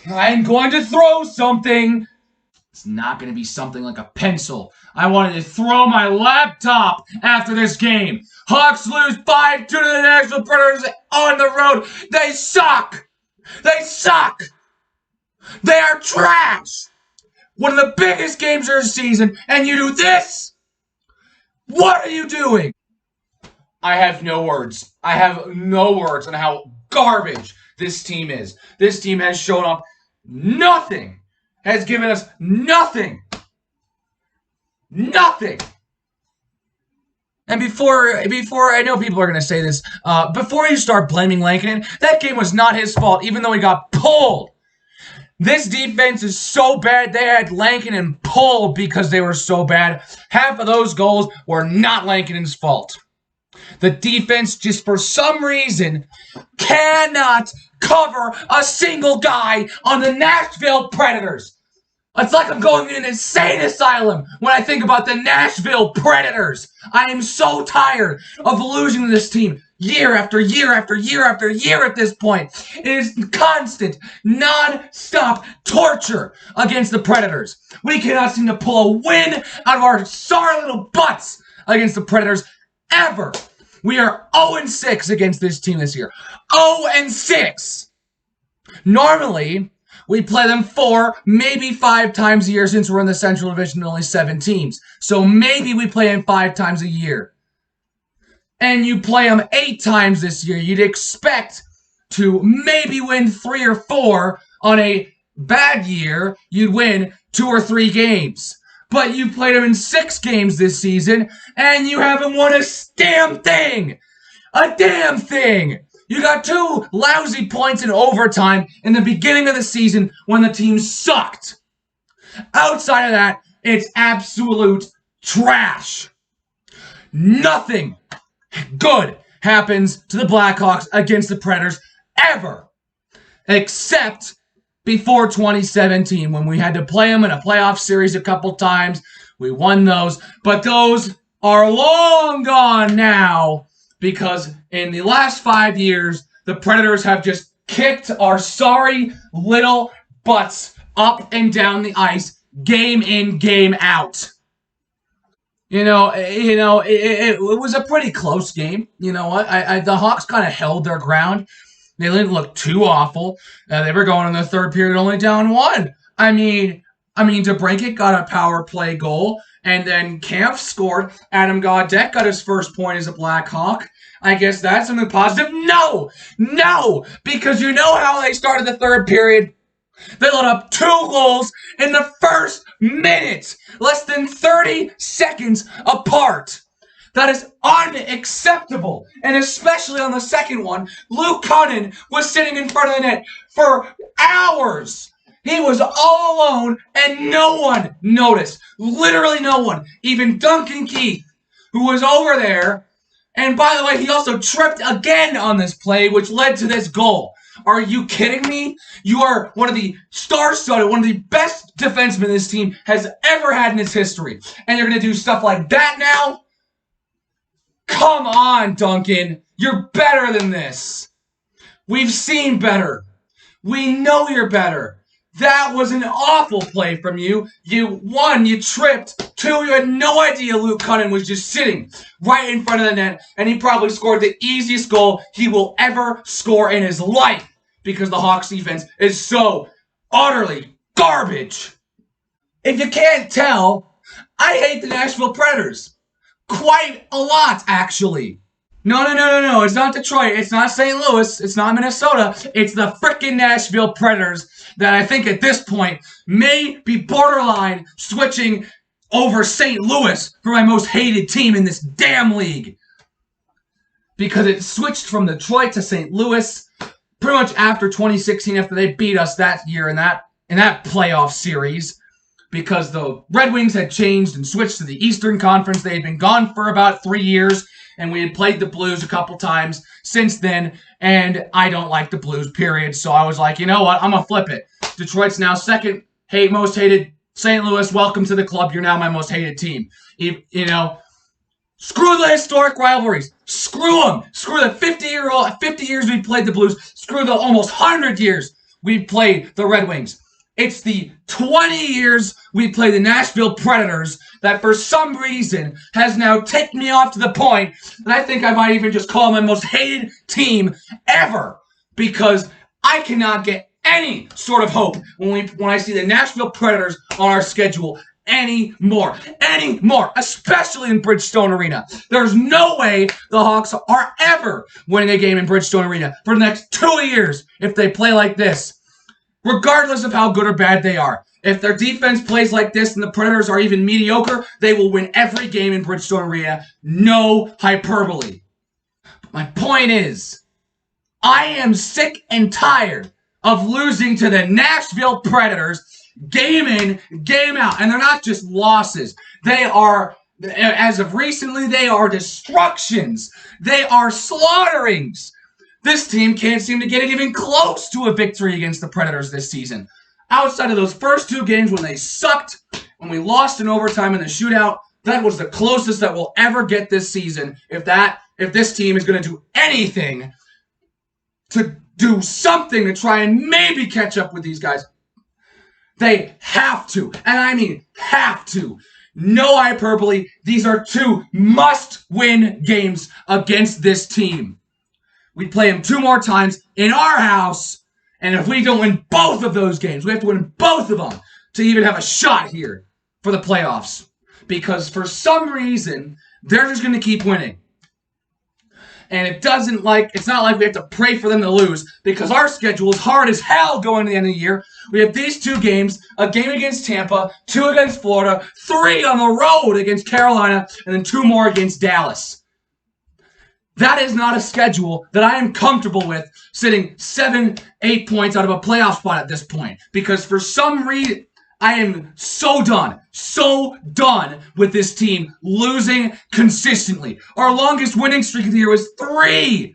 I'm going to throw something. It's not going to be something like a pencil. I wanted to throw my laptop after this game. Hawks lose 5-2 to the Nashville Predators on the road. They suck. They suck. They are trash. One of the biggest games of the season, and you do this? What are you doing? I have no words. I have no words on how garbage this team is. This team has shown up nothing. Has given us nothing. Nothing. And before I know people are going to say this, before you start blaming Lankinen, that game was not his fault, even though he got pulled. This defense is so bad, they had Lankinen pulled because they were so bad. Half of those goals were not Lankinen's fault. The defense, just for some reason, cannot cover a single guy on the Nashville Predators. It's like I'm going in an insane asylum when I think about the Nashville Predators. I am so tired of losing to this team year after year after year after year at this point. It is constant, non-stop torture against the Predators. We cannot seem to pull a win out of our sorry little butts against the Predators ever. We are 0-6 against this team this year. 0-6! Normally, we play them 4, maybe 5 times a year since we're in the Central Division and only 7 teams. So maybe we play them 5 times a year. And you play them 8 times this year. You'd expect to maybe win 3 or 4. On a bad year, you'd win 2 or 3 games. But you played them in 6 games this season, and you haven't won a damn thing. A damn thing. You got 2 lousy points in overtime in the beginning of the season when the team sucked. Outside of that, it's absolute trash. Nothing good happens to the Blackhawks against the Predators ever. Except before 2017 when we had to play them in a playoff series a couple times. We won those, but those are long gone now. Because in the last 5 years, the Predators have just kicked our sorry little butts up and down the ice, game in, game out. It was a pretty close game. You know what? The Hawks kind of held their ground. They didn't look too awful. They were going in the third period only down 1. I mean, DeBrincat got a power play goal. And then Kampf scored. Adam Gaudette got his first point as a Blackhawk. I guess that's something positive. No! Because you know how they started the third period? They let up 2 goals in the first minute. Less than 30 seconds apart. That is unacceptable. And especially on the second one, Luke Cunnin was sitting in front of the net for hours. He was all alone, and no one noticed. Literally no one. Even Duncan Keith, who was over there. And by the way, he also tripped again on this play, which led to this goal. Are you kidding me? You are one of the star-studded, one of the best defensemen this team has ever had in its history. And you're going to do stuff like that now? Come on, Duncan. You're better than this. We've seen better. We know you're better. That was an awful play from you. One, you tripped. 2, you had no idea Luke Cunnin was just sitting right in front of the net, and he probably scored the easiest goal he will ever score in his life because the Hawks defense is so utterly garbage. If you can't tell, I hate the Nashville Predators. Quite a lot, actually. No. It's not Detroit. It's not St. Louis. It's not Minnesota. It's the frickin' Nashville Predators that I think at this point may be borderline switching over St. Louis for my most hated team in this damn league. Because it switched from Detroit to St. Louis pretty much after 2016, after they beat us that year in that playoff series. Because the Red Wings had changed and switched to the Eastern Conference. They had been gone for about 3 years. And we had played the Blues a couple times since then, and I don't like the Blues, period. So I was like, you know what? I'm going to flip it. Detroit's now second most hated. St. Louis, welcome to the club. You're now my most hated team. Screw the historic rivalries. Screw them. Screw the 50 years we played the Blues. Screw the almost 100 years we play the Red Wings. It's the 20 years we play the Nashville Predators that for some reason has now taken me off to the point that I think I might even just call my most hated team ever, because I cannot get any sort of hope when I see the Nashville Predators on our schedule anymore, especially in Bridgestone Arena. There's no way the Hawks are ever winning a game in Bridgestone Arena for the next 2 years if they play like this, regardless of how good or bad they are. If their defense plays like this and the Predators are even mediocre, they will win every game in Bridgestone Arena. No hyperbole. My point is, I am sick and tired of losing to the Nashville Predators game in, game out. And they're not just losses. They are, as of recently, they are destructions. They are slaughterings. This team can't seem to get it even close to a victory against the Predators this season. Outside of those first 2 games when they sucked, when we lost in overtime in the shootout, that was the closest that we'll ever get this season if this team is going to do anything to do something to try and maybe catch up with these guys. They have to, and I mean have to. No hyperbole. These are 2 must-win games against this team. We play them 2 more times in our house, and if we don't win both of those games, we have to win both of them to even have a shot here for the playoffs. Because for some reason, they're just going to keep winning. And it's not like we have to pray for them to lose, because our schedule is hard as hell going to the end of the year. We have these 2 games, a game against Tampa, 2 against Florida, 3 on the road against Carolina, and then 2 more against Dallas. That is not a schedule that I am comfortable with sitting 7, 8 points out of a playoff spot at this point. Because for some reason, I am so done with this team losing consistently. Our longest winning streak of the year was 3.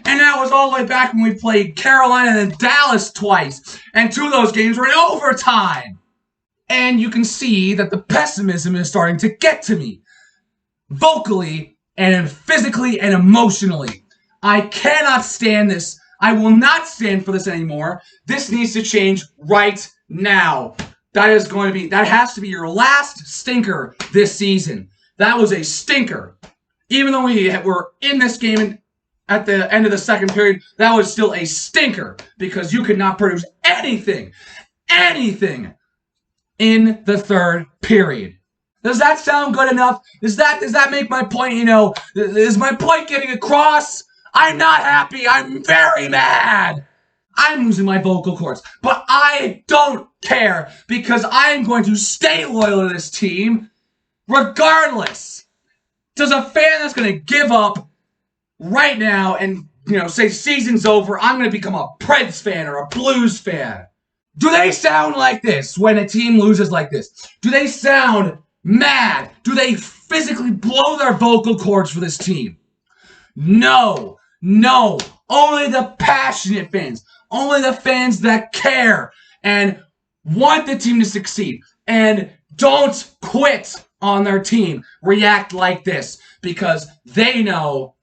And that was all the way back when we played Carolina and Dallas twice. And 2 of those games were in overtime. And you can see that the pessimism is starting to get to me. Vocally and physically and emotionally. I cannot stand this. I will not stand for this anymore. This needs to change right now. That has to be your last stinker this season. That was a stinker. Even though we were in this game at the end of the second period, that was still a stinker because you could not produce anything in the third period. Does that sound good enough? Does that make my point, is my point getting across? I'm not happy. I'm very mad. I'm losing my vocal cords, but I don't care because I'm going to stay loyal to this team regardless. Does a fan that's going to give up right now and, say season's over, I'm going to become a Preds fan or a Blues fan? Do they sound like this when a team loses like this? Do they sound mad? Do they physically blow their vocal cords for this team? No. Only the passionate fans. Only the fans that care and want the team to succeed and don't quit on their team react like this because they know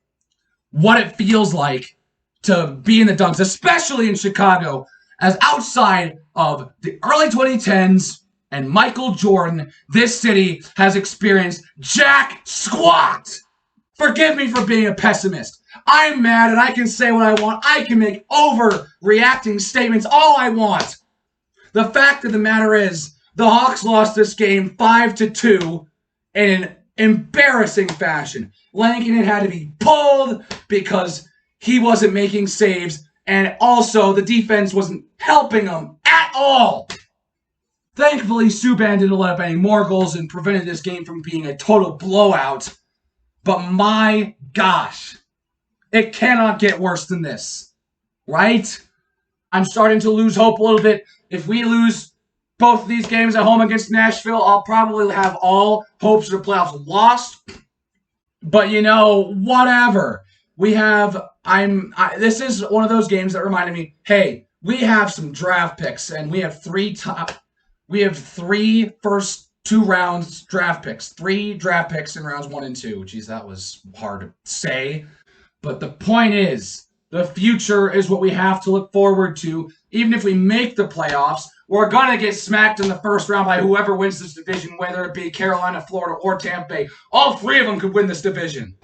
what it feels like to be in the dumps, especially in Chicago, as outside of the early 2010s and Michael Jordan, this city has experienced jack squat. Forgive me for being a pessimist. I'm mad and I can say what I want. I can make overreacting statements all I want. The fact of the matter is, the Hawks lost this game 5-2 in an embarrassing fashion. Lankinen had to be pulled because he wasn't making saves, and also the defense wasn't helping him at all. Thankfully, Subban didn't let up any more goals and prevented this game from being a total blowout. But my gosh, it cannot get worse than this, right? I'm starting to lose hope a little bit. If we lose both of these games at home against Nashville, I'll probably have all hopes of the playoffs lost. But, whatever. This is one of those games that reminded me, hey, we have some draft picks, and we have three first 2 rounds draft picks. 3 draft picks in rounds 1 and 2. Geez, that was hard to say. But the point is, The future is what we have to look forward to. Even if we make the playoffs, we're going to get smacked in the first round by whoever wins this division, whether it be Carolina, Florida, or Tampa Bay. All three of them could win this division.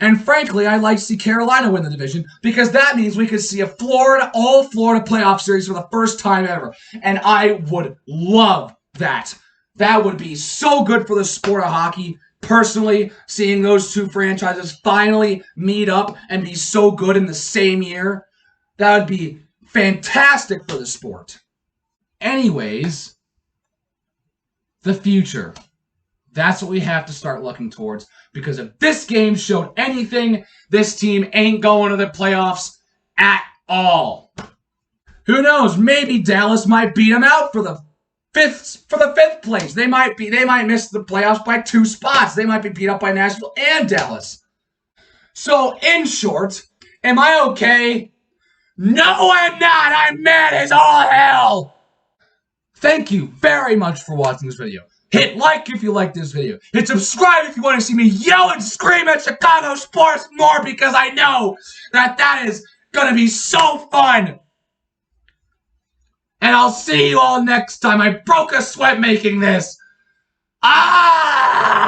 And frankly, I'd like to see Carolina win the division because that means we could see a all-Florida playoff series for the first time ever. And I would love that. That would be so good for the sport of hockey. Personally, seeing those two franchises finally meet up and be so good in the same year, that would be fantastic for the sport. Anyways, the future. That's what we have to start looking towards, because if this game showed anything, this team ain't going to the playoffs at all. Who knows? Maybe Dallas might beat them out for the fifth place. They might miss the playoffs by 2 spots. They might be beat up by Nashville and Dallas. So, in short, am I okay? No, I'm not. I'm mad as all hell. Thank you very much for watching this video. Hit like if you like this video. Hit subscribe if you want to see me yell and scream at Chicago sports more, because I know that is going to be so fun. And I'll see you all next time. I broke a sweat making this. Ah!